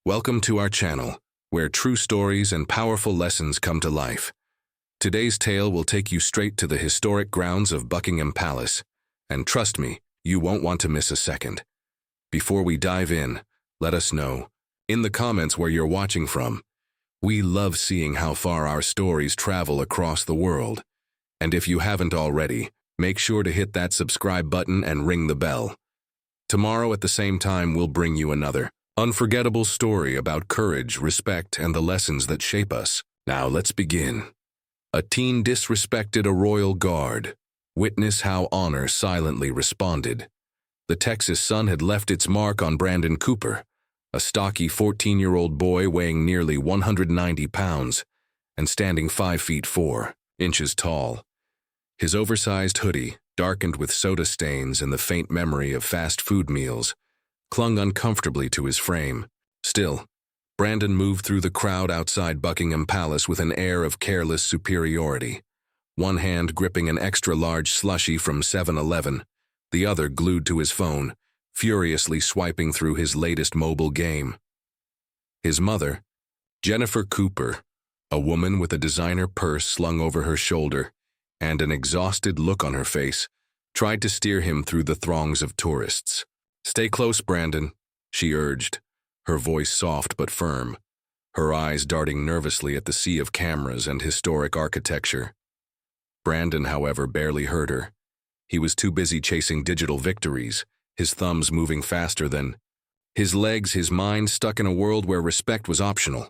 Welcome to our channel, where true stories and powerful lessons come to life. Today's tale will take you straight to the historic grounds of Buckingham Palace, and trust me, you won't want to miss a second. Before we dive in, let us know, in the comments where you're watching from. We love seeing how far our stories travel across the world. And if you haven't already, make sure to hit that subscribe button and ring the bell. Tomorrow at the same time, we'll bring you another unforgettable story about courage, respect, and the lessons that shape us. Now let's begin. A teen disrespected a royal guard. Witness how honor silently responded. The Texas sun had left its mark on Brandon Cooper, a stocky 14-year-old boy weighing nearly 190 pounds and standing 5 feet 4 inches tall. His oversized hoodie, darkened with soda stains and the faint memory of fast food meals, clung uncomfortably to his frame. Still, Brandon moved through the crowd outside Buckingham Palace with an air of careless superiority, one hand gripping an extra-large slushie from 7-Eleven, the other glued to his phone, furiously swiping through his latest mobile game. His mother, Jennifer Cooper, a woman with a designer purse slung over her shoulder and an exhausted look on her face, tried to steer him through the throngs of tourists. "Stay close, Brandon," she urged, her voice soft but firm, her eyes darting nervously at the sea of cameras and historic architecture. Brandon, however, barely heard her. He was too busy chasing digital victories, his thumbs moving faster than his legs, his mind stuck in a world where respect was optional,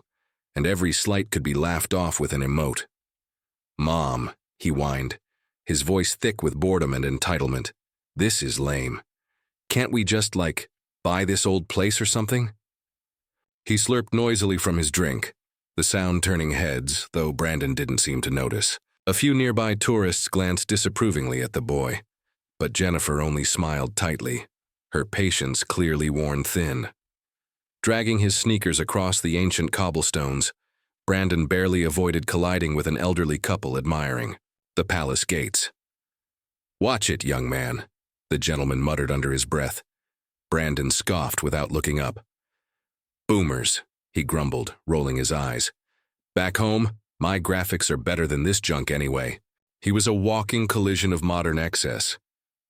and every slight could be laughed off with an emote. "Mom," he whined, his voice thick with boredom and entitlement. "This is lame. Can't we just, buy this old place or something?" He slurped noisily from his drink, the sound turning heads, though Brandon didn't seem to notice. A few nearby tourists glanced disapprovingly at the boy, but Jennifer only smiled tightly, her patience clearly worn thin. Dragging his sneakers across the ancient cobblestones, Brandon barely avoided colliding with an elderly couple admiring the palace gates. "Watch it, young man," the gentleman muttered under his breath. Brandon scoffed without looking up. "Boomers," he grumbled, rolling his eyes. "Back home, my graphics are better than this junk anyway." He was a walking collision of modern excess.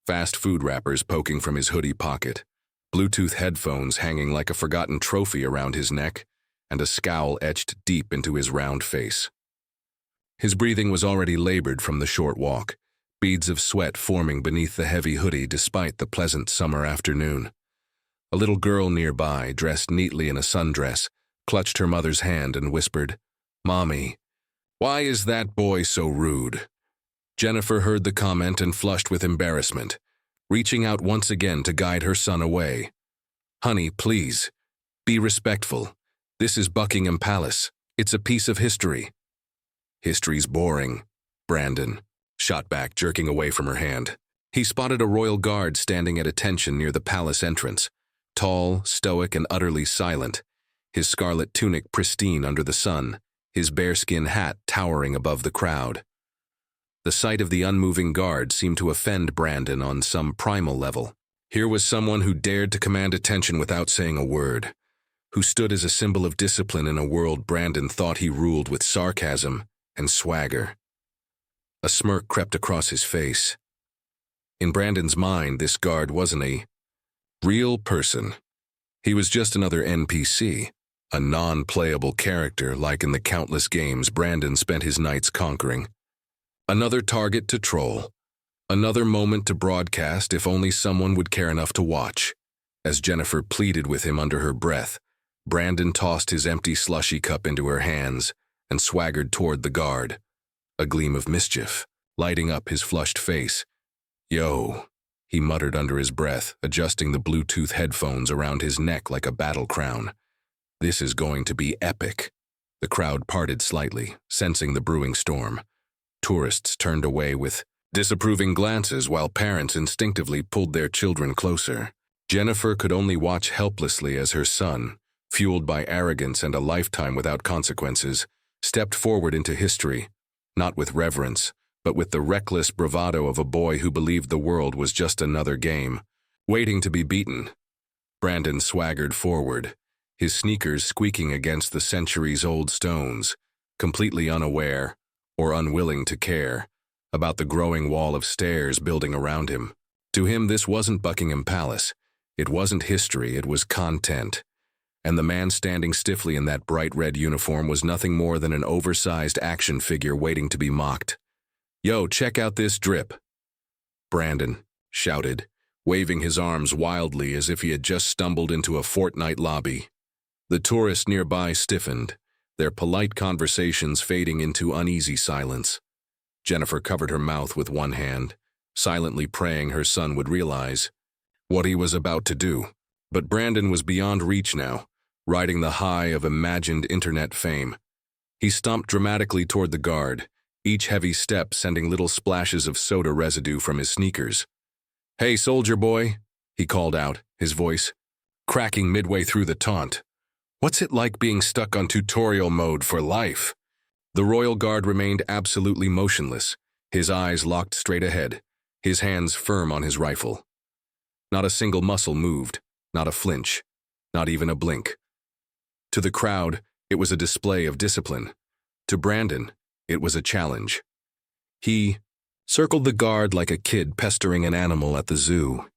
Fast food wrappers poking from his hoodie pocket, Bluetooth headphones hanging like a forgotten trophy around his neck, and a scowl etched deep into his round face. His breathing was already labored from the short walk, beads of sweat forming beneath the heavy hoodie despite the pleasant summer afternoon. A little girl nearby, dressed neatly in a sundress, clutched her mother's hand and whispered, "Mommy, why is that boy so rude?" Jennifer heard the comment and flushed with embarrassment, reaching out once again to guide her son away. "Honey, please, be respectful. This is Buckingham Palace. It's a piece of history." "History's boring," Brandon shot back, jerking away from her hand. He spotted a royal guard standing at attention near the palace entrance, tall, stoic, and utterly silent, his scarlet tunic pristine under the sun, his bearskin hat towering above the crowd. The sight of the unmoving guard seemed to offend Brandon on some primal level. Here was someone who dared to command attention without saying a word, who stood as a symbol of discipline in a world Brandon thought he ruled with sarcasm and swagger. A smirk crept across his face. In Brandon's mind, this guard wasn't a real person. He was just another NPC, a non-playable character like in the countless games Brandon spent his nights conquering. Another target to troll. Another moment to broadcast if only someone would care enough to watch. As Jennifer pleaded with him under her breath, Brandon tossed his empty slushie cup into her hands and swaggered toward the guard, a gleam of mischief lighting up his flushed face. "Yo," he muttered under his breath, adjusting the Bluetooth headphones around his neck like a battle crown. "This is going to be epic." The crowd parted slightly, sensing the brewing storm. Tourists turned away with disapproving glances while parents instinctively pulled their children closer. Jennifer could only watch helplessly as her son, fueled by arrogance and a lifetime without consequences, stepped forward into history, not with reverence, but with the reckless bravado of a boy who believed the world was just another game, waiting to be beaten. Brandon swaggered forward, his sneakers squeaking against the centuries-old stones, completely unaware, or unwilling to care, about the growing wall of stairs building around him. To him, this wasn't Buckingham Palace. It wasn't history, it was content. And the man standing stiffly in that bright red uniform was nothing more than an oversized action figure waiting to be mocked. "Yo, check out this drip," Brandon shouted, waving his arms wildly as if he had just stumbled into a Fortnite lobby. The tourists nearby stiffened, their polite conversations fading into uneasy silence. Jennifer covered her mouth with one hand, silently praying her son would realize what he was about to do. But Brandon was beyond reach now, riding the high of imagined internet fame. He stomped dramatically toward the guard, each heavy step sending little splashes of soda residue from his sneakers. "Hey, soldier boy," he called out, his voice cracking midway through the taunt. "What's it like being stuck on tutorial mode for life?" The royal guard remained absolutely motionless, his eyes locked straight ahead, his hands firm on his rifle. Not a single muscle moved, not a flinch, not even a blink. To the crowd, it was a display of discipline. To Brandon, it was a challenge. He circled the guard like a kid pestering an animal at the zoo,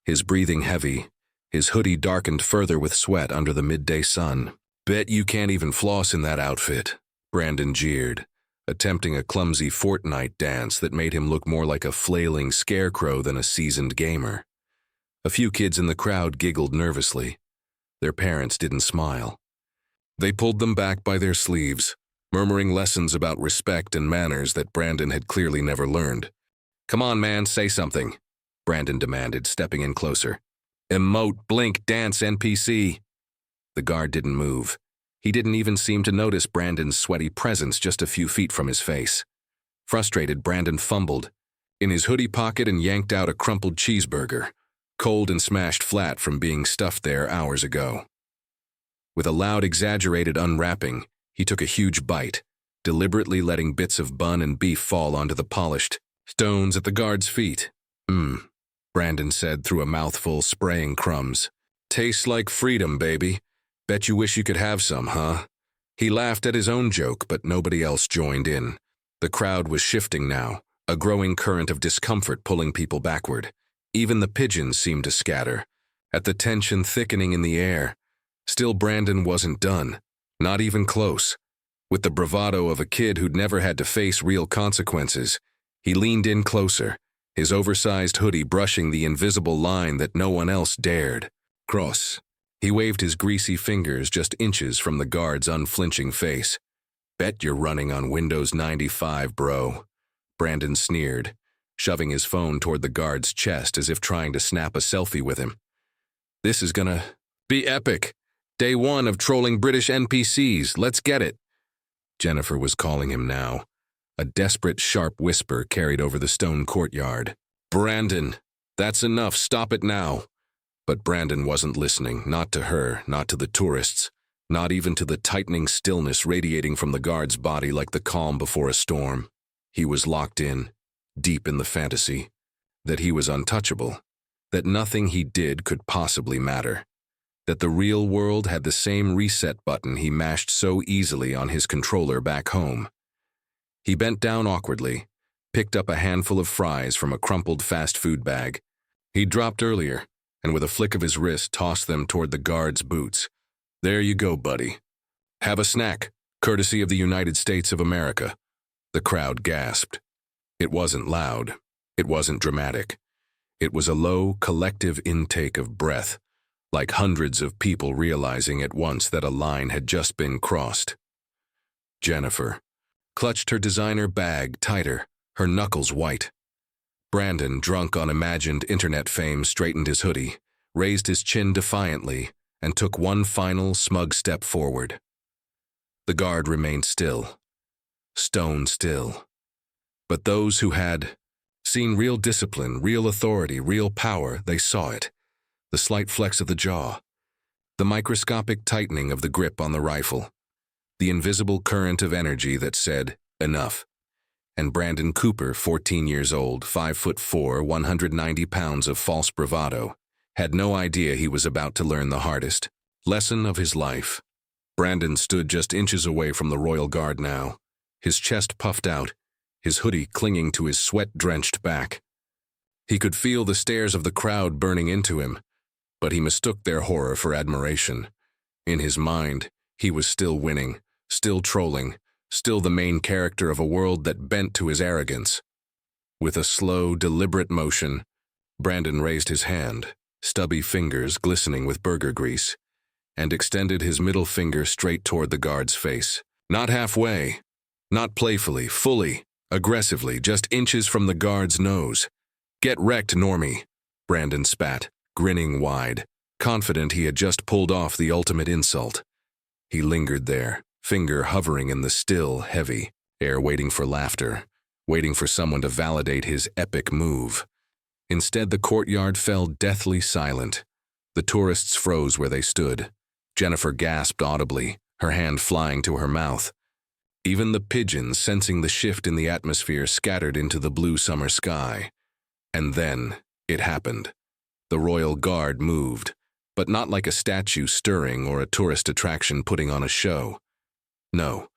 his breathing heavy, his hoodie darkened further with sweat under the midday sun. "Bet you can't even floss in that outfit," Brandon jeered, attempting a clumsy Fortnite dance that made him look more like a flailing scarecrow than a seasoned gamer. A few kids in the crowd giggled nervously. Their parents didn't smile. They pulled them back by their sleeves, murmuring lessons about respect and manners that Brandon had clearly never learned. "Come on, man, say something," Brandon demanded, stepping in closer. "Emote, blink, dance, NPC." The guard didn't move. He didn't even seem to notice Brandon's sweaty presence just a few feet from his face. Frustrated, Brandon fumbled in his hoodie pocket and yanked out a crumpled cheeseburger, cold and smashed flat from being stuffed there hours ago. With a loud, exaggerated unwrapping, he took a huge bite, deliberately letting bits of bun and beef fall onto the polished stones at the guard's feet. Brandon said through a mouthful, spraying crumbs. "Tastes like freedom, baby. Bet you wish you could have some, huh?" He laughed at his own joke, but nobody else joined in. The crowd was shifting now, a growing current of discomfort pulling people backward. Even the pigeons seemed to scatter, at the tension thickening in the air. Still, Brandon wasn't done, not even close. With the bravado of a kid who'd never had to face real consequences, he leaned in closer, his oversized hoodie brushing the invisible line that no one else dared cross. He waved his greasy fingers just inches from the guard's unflinching face. "Bet you're running on Windows 95, bro," Brandon sneered, shoving his phone toward the guard's chest as if trying to snap a selfie with him. "This is gonna be epic. Day one of trolling British NPCs. Let's get it." Jennifer was calling him now. A desperate, sharp whisper carried over the stone courtyard. "Brandon, that's enough. Stop it now." But Brandon wasn't listening, not to her, not to the tourists, not even to the tightening stillness radiating from the guard's body like the calm before a storm. He was locked in, deep in the fantasy, that he was untouchable, that nothing he did could possibly matter, that the real world had the same reset button he mashed so easily on his controller back home. He bent down awkwardly, picked up a handful of fries from a crumpled fast food bag he'd dropped earlier, and with a flick of his wrist tossed them toward the guard's boots. "There you go, buddy. Have a snack, courtesy of the United States of America." The crowd gasped. It wasn't loud. It wasn't dramatic. It was a low, collective intake of breath, like hundreds of people realizing at once that a line had just been crossed. Jennifer clutched her designer bag tighter, her knuckles white. Brandon, drunk on imagined internet fame, straightened his hoodie, raised his chin defiantly, and took one final, smug step forward. The guard remained still, stone still. But those who had seen real discipline, real authority, real power, they saw it. The slight flex of the jaw, the microscopic tightening of the grip on the rifle, the invisible current of energy that said, "Enough." And Brandon Cooper, 14 years old, 5'4", 190 pounds of false bravado, had no idea he was about to learn the hardest Lesson of his life. Brandon stood just inches away from the royal guard now, his chest puffed out, his hoodie clinging to his sweat-drenched back. He could feel the stares of the crowd burning into him, but he mistook their horror for admiration. In his mind, he was still winning, still trolling, still the main character of a world that bent to his arrogance. With a slow, deliberate motion, Brandon raised his hand, stubby fingers glistening with burger grease, and extended his middle finger straight toward the guard's face. Not halfway, not playfully, fully, aggressively, just inches from the guard's nose. "Get wrecked, Normie," Brandon spat, grinning wide, confident he had just pulled off the ultimate insult. He lingered there, finger hovering in the still, heavy air, waiting for laughter, waiting for someone to validate his epic move. Instead, the courtyard fell deathly silent. The tourists froze where they stood. Jennifer gasped audibly, her hand flying to her mouth. Even the pigeons, sensing the shift in the atmosphere, scattered into the blue summer sky. And then it happened. The royal guard moved, but not like a statue stirring or a tourist attraction putting on a show. No,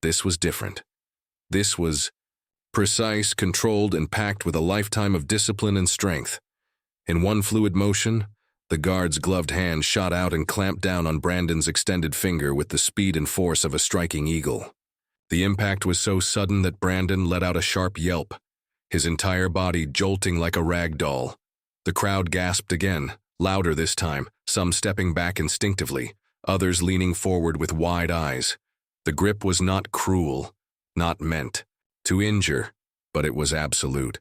this was different. This was precise, controlled, and packed with a lifetime of discipline and strength. In one fluid motion, the guard's gloved hand shot out and clamped down on Brandon's extended finger with the speed and force of a striking eagle. The impact was so sudden that Brandon let out a sharp yelp, his entire body jolting like a rag doll. The crowd gasped again, louder this time, some stepping back instinctively, others leaning forward with wide eyes. The grip was not cruel, not meant to injure, but it was absolute.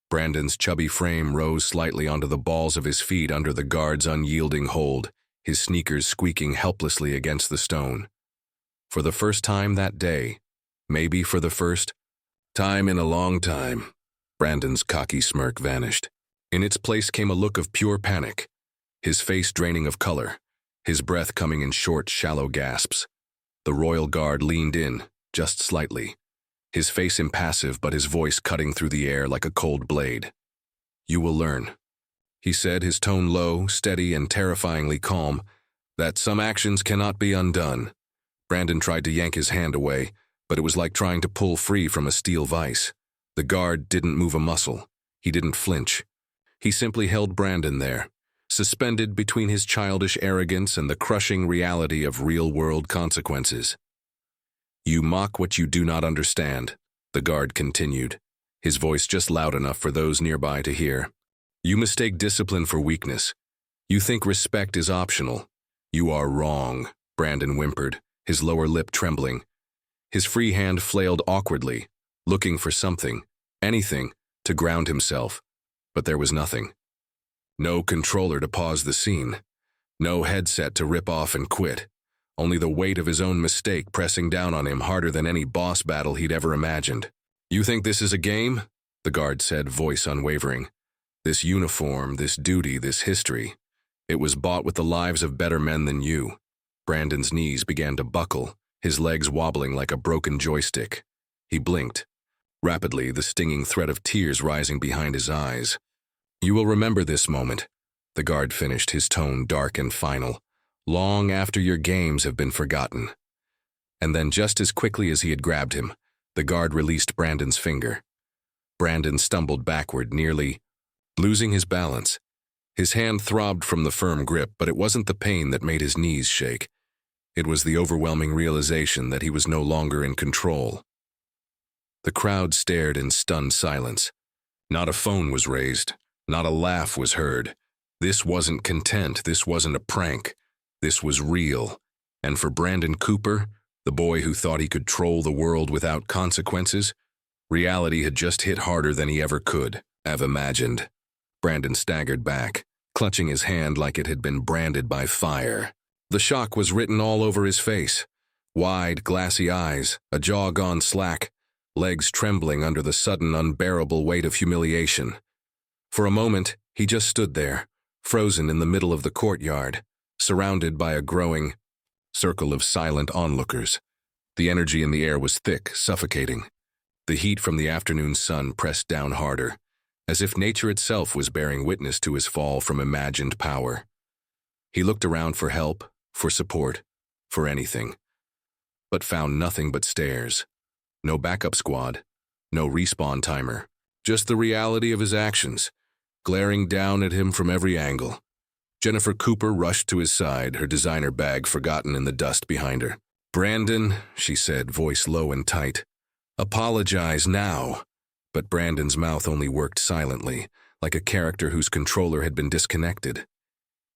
Brandon's chubby frame rose slightly onto the balls of his feet under the guard's unyielding hold, his sneakers squeaking helplessly against the stone. For the first time that day, maybe for the first time in a long time, Brandon's cocky smirk vanished. In its place came a look of pure panic, his face draining of color, his breath coming in short, shallow gasps. The royal guard leaned in, just slightly, his face impassive but his voice cutting through the air like a cold blade. "You will learn," he said, his tone low, steady, and terrifyingly calm, "that some actions cannot be undone." Brandon tried to yank his hand away, but it was like trying to pull free from a steel vise. The guard didn't move a muscle. He didn't flinch. He simply held Brandon there, suspended between his childish arrogance and the crushing reality of real-world consequences. "You mock what you do not understand," the guard continued, his voice just loud enough for those nearby to hear. "You mistake discipline for weakness. You think respect is optional. You are wrong," Brandon whimpered, his lower lip trembling. His free hand flailed awkwardly, looking for something, anything, to ground himself, but there was nothing. No controller to pause the scene. No headset to rip off and quit. Only the weight of his own mistake pressing down on him harder than any boss battle he'd ever imagined. "You think this is a game?" the guard said, voice unwavering. "This uniform, this duty, this history. It was bought with the lives of better men than you." Brandon's knees began to buckle, his legs wobbling like a broken joystick. He blinked, rapidly, the stinging thread of tears rising behind his eyes. "You will remember this moment," the guard finished, his tone dark and final, "long after your games have been forgotten." And then, just as quickly as he had grabbed him, the guard released Brandon's finger. Brandon stumbled backward, nearly losing his balance. His hand throbbed from the firm grip, but it wasn't the pain that made his knees shake. It was the overwhelming realization that he was no longer in control. The crowd stared in stunned silence. Not a phone was raised. Not a laugh was heard. This wasn't content. This wasn't a prank. This was real. And for Brandon Cooper, the boy who thought he could troll the world without consequences, reality had just hit harder than he ever could have imagined. Brandon staggered back, clutching his hand like it had been branded by fire. The shock was written all over his face. Wide, glassy eyes, a jaw gone slack, legs trembling under the sudden, unbearable weight of humiliation. For a moment, he just stood there, frozen in the middle of the courtyard, surrounded by a growing circle of silent onlookers. The energy in the air was thick, suffocating. The heat from the afternoon sun pressed down harder, as if nature itself was bearing witness to his fall from imagined power. He looked around for help, for support, for anything, but found nothing but stares. No backup squad, no respawn timer, just the reality of his actions, glaring down at him from every angle. Jennifer Cooper rushed to his side, her designer bag forgotten in the dust behind her. "Brandon," she said, voice low and tight. "Apologize now." But Brandon's mouth only worked silently, like a character whose controller had been disconnected.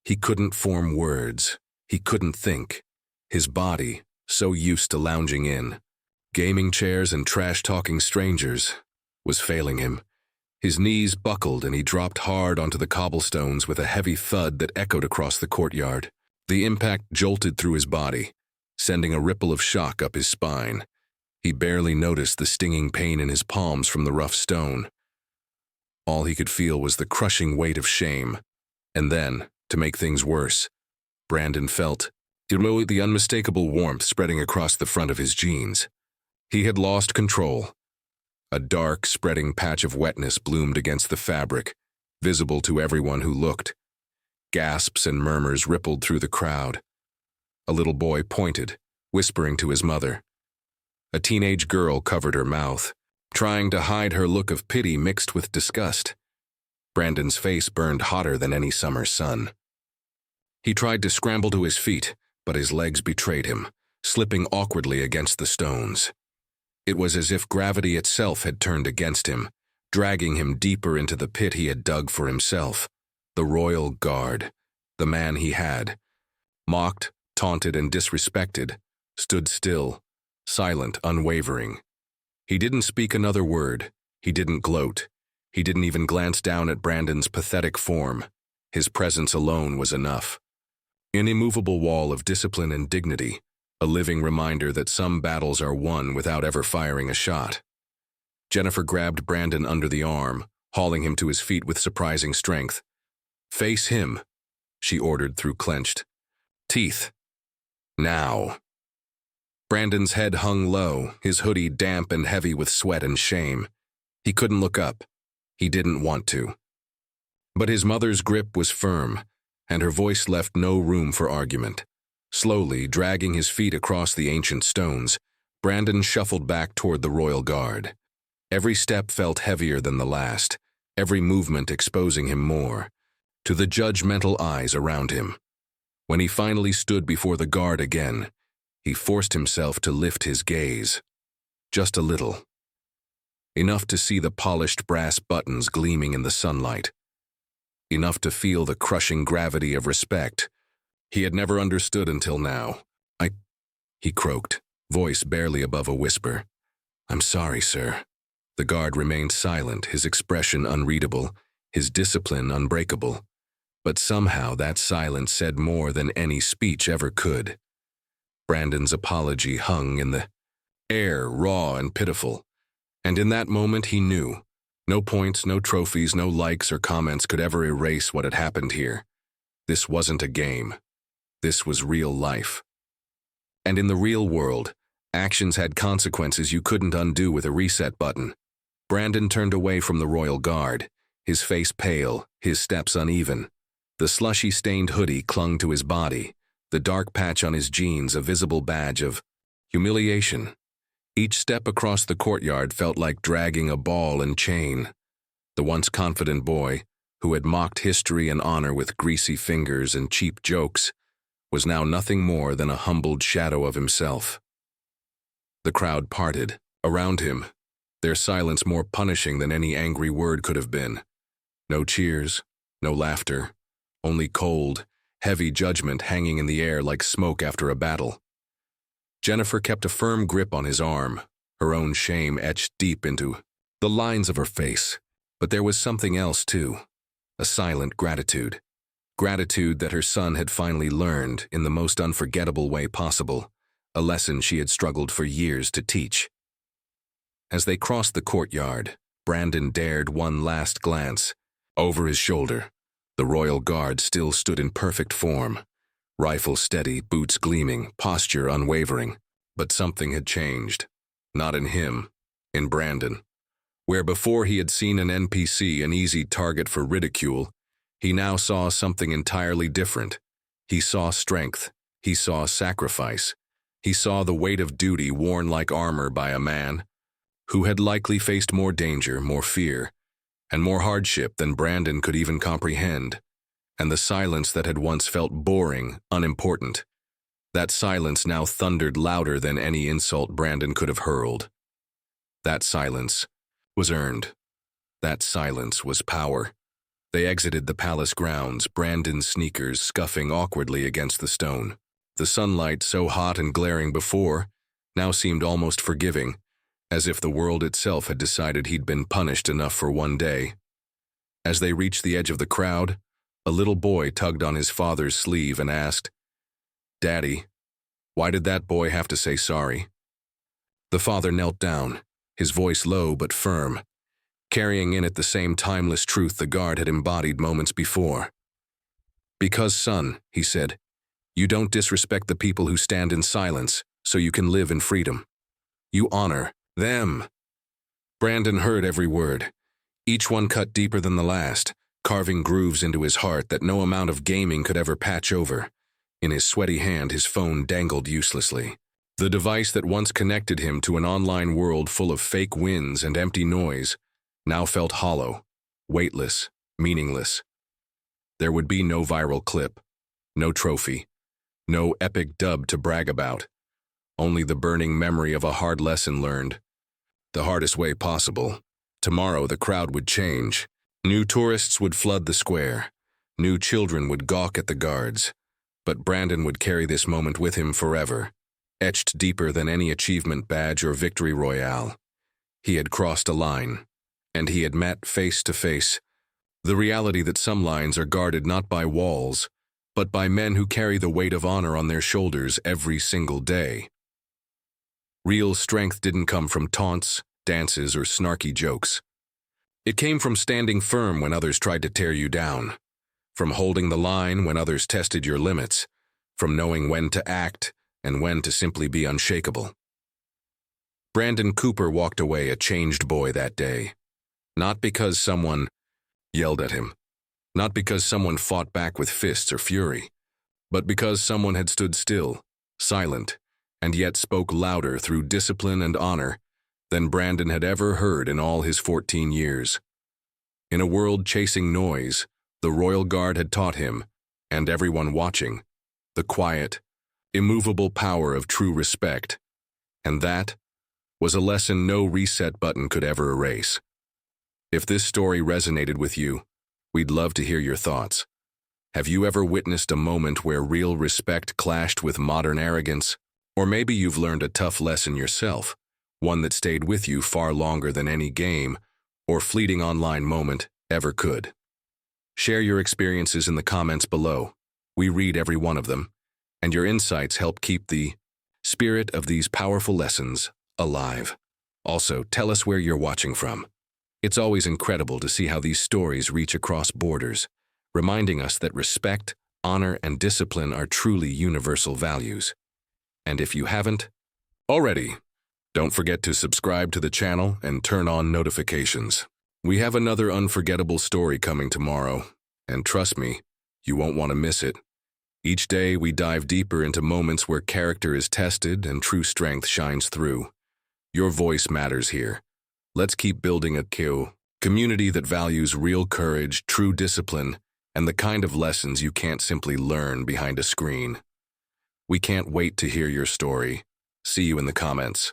He couldn't form words. He couldn't think. His body, so used to lounging in gaming chairs and trash-talking strangers, was failing him. His knees buckled and he dropped hard onto the cobblestones with a heavy thud that echoed across the courtyard. The impact jolted through his body, sending a ripple of shock up his spine. He barely noticed the stinging pain in his palms from the rough stone. All he could feel was the crushing weight of shame. And then, to make things worse, Brandon felt the unmistakable warmth spreading across the front of his jeans. He had lost control. A dark, spreading patch of wetness bloomed against the fabric, visible to everyone who looked. Gasps and murmurs rippled through the crowd. A little boy pointed, whispering to his mother. A teenage girl covered her mouth, trying to hide her look of pity mixed with disgust. Brandon's face burned hotter than any summer sun. He tried to scramble to his feet, but his legs betrayed him, slipping awkwardly against the stones. It was as if gravity itself had turned against him, dragging him deeper into the pit he had dug for himself. The royal guard, the man he had, mocked, taunted, and disrespected, stood still, silent, unwavering. He didn't speak another word. He didn't gloat. He didn't even glance down at Brandon's pathetic form. His presence alone was enough. An immovable wall of discipline and dignity, a living reminder that some battles are won without ever firing a shot. Jennifer grabbed Brandon under the arm, hauling him to his feet with surprising strength. "Face him," she ordered through clenched teeth. "Now." Brandon's head hung low, his hoodie damp and heavy with sweat and shame. He couldn't look up. He didn't want to. But his mother's grip was firm, and her voice left no room for argument. Slowly, dragging his feet across the ancient stones, Brandon shuffled back toward the royal guard. Every step felt heavier than the last, every movement exposing him more to the judgmental eyes around him. When he finally stood before the guard again, he forced himself to lift his gaze. Just a little. Enough to see the polished brass buttons gleaming in the sunlight. Enough to feel the crushing gravity of respect he had never understood until now. He croaked, voice barely above a whisper. "I'm sorry, sir." The guard remained silent, his expression unreadable, his discipline unbreakable. But somehow that silence said more than any speech ever could. Brandon's apology hung in the air, raw and pitiful. And in that moment he knew. No points, no trophies, no likes or comments could ever erase what had happened here. This wasn't a game. This was real life. And in the real world, actions had consequences you couldn't undo with a reset button. Brandon turned away from the royal guard, his face pale, his steps uneven. The slushy-stained hoodie clung to his body, the dark patch on his jeans a visible badge of humiliation. Each step across the courtyard felt like dragging a ball and chain. The once confident boy, who had mocked history and honor with greasy fingers and cheap jokes, was now nothing more than a humbled shadow of himself. The crowd parted. Around him, their silence more punishing than any angry word could have been. No cheers, no laughter, only cold, heavy judgment hanging in the air like smoke after a battle. Jennifer kept a firm grip on his arm, her own shame etched deep into the lines of her face. But there was something else too, a silent gratitude. Gratitude that her son had finally learned in the most unforgettable way possible, a lesson she had struggled for years to teach. As they crossed the courtyard, Brandon dared one last glance. Over his shoulder, the royal guard still stood in perfect form, rifle steady, boots gleaming, posture unwavering. But something had changed. Not in him, in Brandon. Where before he had seen an NPC, an easy target for ridicule, he now saw something entirely different. He saw strength, He saw sacrifice. He saw the weight of duty worn like armor by a man who had likely faced more danger, more fear, and more hardship than Brandon could even comprehend. And the silence that had once felt boring, unimportant, that silence now thundered louder than any insult Brandon could have hurled. That silence was earned. That silence was power. They exited the palace grounds, Brandon's sneakers scuffing awkwardly against the stone. The sunlight, so hot and glaring before, now seemed almost forgiving, as if the world itself had decided he'd been punished enough for one day. As they reached the edge of the crowd, a little boy tugged on his father's sleeve and asked, "Daddy, why did that boy have to say sorry?" The father knelt down, his voice low but firm, carrying in it the same timeless truth the guard had embodied moments before. "Because, son," he said, "you don't disrespect the people who stand in silence so you can live in freedom. You honor them." Brandon heard every word, each one cut deeper than the last, carving grooves into his heart that no amount of gaming could ever patch over. In his sweaty hand, his phone dangled uselessly. The device that once connected him to an online world full of fake wins and empty noise now felt hollow, weightless, meaningless. There would be no viral clip, no trophy, no epic dub to brag about, only the burning memory of a hard lesson learned. The hardest way possible. Tomorrow the crowd would change. New tourists would flood the square. New children would gawk at the guards. But Brandon would carry this moment with him forever, etched deeper than any achievement badge or victory royale. He had crossed a line, and he had met face to face the reality that some lines are guarded not by walls, but by men who carry the weight of honor on their shoulders every single day. Real strength didn't come from taunts, dances, or snarky jokes. It came from standing firm when others tried to tear you down, from holding the line when others tested your limits, from knowing when to act and when to simply be unshakable. Brandon Cooper walked away a changed boy that day, not because someone yelled at him, not because someone fought back with fists or fury, but because someone had stood still, silent, and yet spoke louder through discipline and honor than Brandon had ever heard in all his 14 years. In a world chasing noise, the Royal Guard had taught him, and everyone watching, the quiet, immovable power of true respect, and that was a lesson no reset button could ever erase. If this story resonated with you, we'd love to hear your thoughts. Have you ever witnessed a moment where real respect clashed with modern arrogance? Or maybe you've learned a tough lesson yourself, one that stayed with you far longer than any game or fleeting online moment ever could. Share your experiences in the comments below. We read every one of them, and your insights help keep the spirit of these powerful lessons alive. Also, tell us where you're watching from. It's always incredible to see how these stories reach across borders, reminding us that respect, honor, and discipline are truly universal values. And if you haven't already, don't forget to subscribe to the channel and turn on notifications. We have another unforgettable story coming tomorrow, and trust me, you won't want to miss it. Each day we dive deeper into moments where character is tested and true strength shines through. Your voice matters here. Let's keep building a community that values real courage, true discipline, and the kind of lessons you can't simply learn behind a screen. We can't wait to hear your story. See you in the comments.